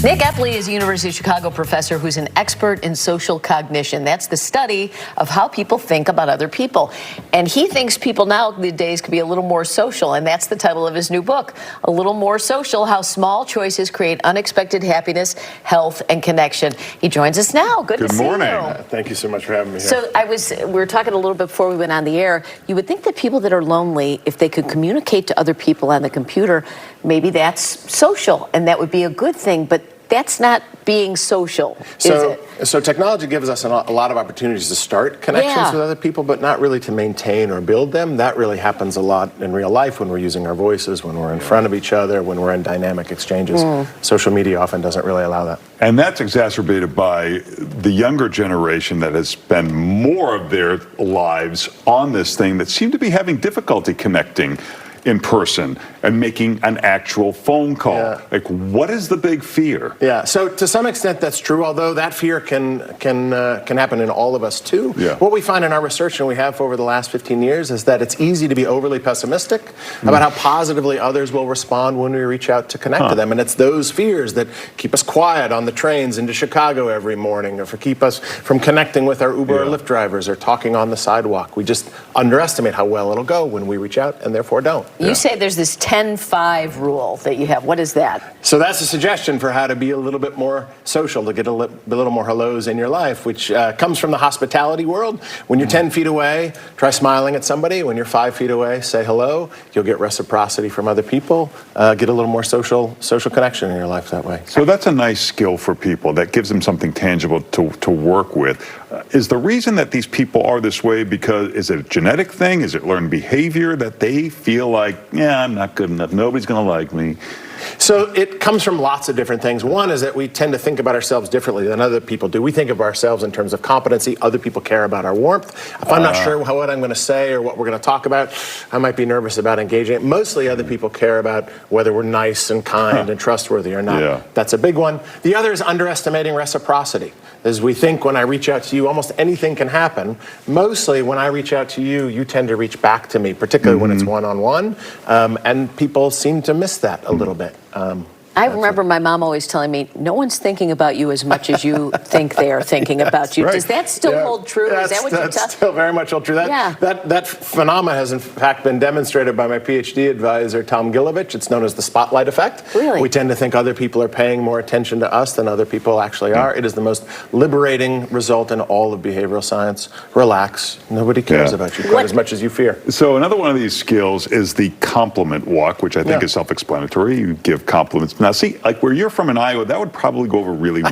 Nick Epley is a University of Chicago professor who's an expert in social cognition. That's the study of how people think about other people. And he thinks people nowadays could be a little more social, and that's the title of his new book, A Little More Social, How Small Choices Create Unexpected Happiness, Health, and Connection. He joins us now. Good to see you. Good morning. Thank you so much for having me here. So we were talking a little bit before we went on the air. You would think that people that are lonely, if they could communicate to other people on the computer, maybe that's social, and that would be a good thing, but that's not being social, is it? So technology gives us a lot of opportunities to start connections with other people, but not really to maintain or build them. That really happens a lot in real life when we're using our voices, when we're in front of each other, when we're in dynamic exchanges. Social media often doesn't really allow that. And that's exacerbated by the younger generation that has spent more of their lives on this thing that seem to be having difficulty connecting in person and making an actual phone call. Yeah. Like, what is the big fear? Yeah, so to some extent that's true, although that fear can happen in all of us too. Yeah. What we find in our research, and we have for over the last 15 years, is that it's easy to be overly pessimistic about how positively others will respond when we reach out to connect to them. And it's those fears that keep us quiet on the trains into Chicago every morning, or keep us from connecting with our Uber or Lyft drivers, or talking on the sidewalk. We just underestimate how well it'll go when we reach out, and therefore don't. You say there's this 10-5 rule that you have. What is that? So that's a suggestion for how to be a little bit more social, to get a little more hellos in your life, which comes from the hospitality world. When you're 10 feet away, try smiling at somebody. When you're 5 feet away, say hello. You'll get reciprocity from other people. Get a little more social connection in your life that way. So that's a nice skill for people. That gives them something tangible to work with. Is the reason that these people are this way because, is it a genetic thing? Is it learned behavior that they feel like, yeah, I'm not good enough, nobody's going to like me? So it comes from lots of different things. One is that we tend to think about ourselves differently than other people do. We think of ourselves in terms of competency. Other people care about our warmth. If I'm not sure what I'm going to say or what we're going to talk about, I might be nervous about engaging. Mostly other people care about whether we're nice and kind and trustworthy or not. Yeah. That's a big one. The other is underestimating reciprocity. As we think when I reach out to you, almost anything can happen. Mostly when I reach out to you, you tend to reach back to me, particularly when it's one-on-one. And people seem to miss that a little bit. I remember my mom always telling me, no one's thinking about you as much as you think they are thinking about you. Right. Does that still hold true? Is that what you're That's still very much hold true. That phenomenon has in fact been demonstrated by my PhD advisor, Tom Gilovich. It's known as the spotlight effect. Really? We tend to think other people are paying more attention to us than other people actually are. It is the most liberating result in all of behavioral science. Relax. Nobody cares about you quite as much as you fear. So another one of these skills is the compliment walk, which I think is self-explanatory. You give compliments. Now, see, like where you're from in Iowa, that would probably go over really well.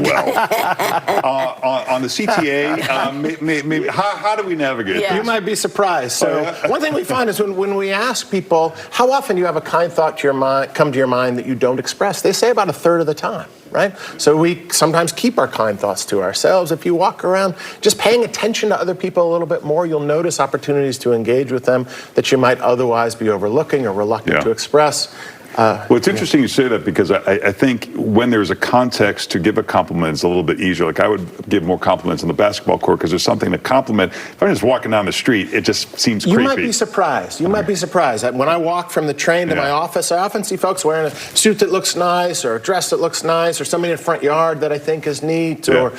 On the CTA, maybe how do we navigate this? You might be surprised. So one thing we find is when we ask people, how often do you have a kind thought to your mind, come to your mind that you don't express? They say about a third of the time. Right? So we sometimes keep our kind thoughts to ourselves. If you walk around just paying attention to other people a little bit more, you'll notice opportunities to engage with them that you might otherwise be overlooking or reluctant to express. Well, it's interesting you say that because I think when there's a context to give a compliment, it's a little bit easier. Like I would give more compliments on the basketball court because there's something to compliment. If I'm just walking down the street, it just seems creepy. You might be surprised. You might be surprised. When I walk from the train to my office, I often see folks wearing a suit that looks nice or a dress that looks nice or somebody in the front yard that I think is neat or,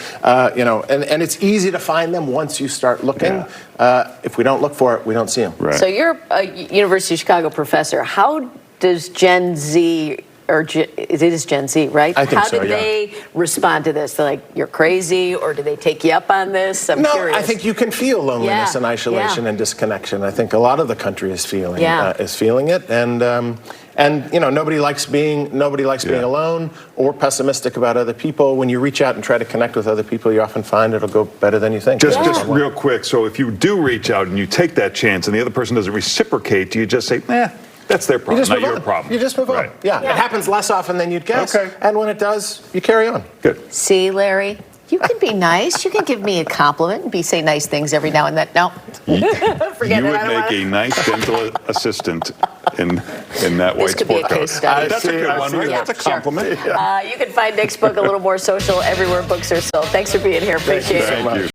you know, and it's easy to find them once you start looking. If we don't look for it, we don't see them. Right. So you're a University of Chicago professor. How does Gen Z, or it is Gen Z, right? I think How so, do they respond to this? They're like, you're crazy, or do they take you up on this? I'm curious. I think you can feel loneliness and isolation and disconnection. I think a lot of the country is feeling it, and you know, nobody likes being alone or pessimistic about other people. When you reach out and try to connect with other people, you often find it'll go better than you think. Just real quick. So if you do reach out and you take that chance, and the other person doesn't reciprocate, do you just say, that's their problem, not your problem? You just move on. Yeah, it happens less often than you'd guess. And when it does, you carry on. Good. See, Larry, you can be nice. You can give me a compliment and say nice things every now and then. No, forget it. You would make a nice dental assistant in that white sport coat. That's a good one, right? That's a compliment. You can find Nick's book, A Little More Social, everywhere books are sold. Thanks for being here. Appreciate it. Thank you.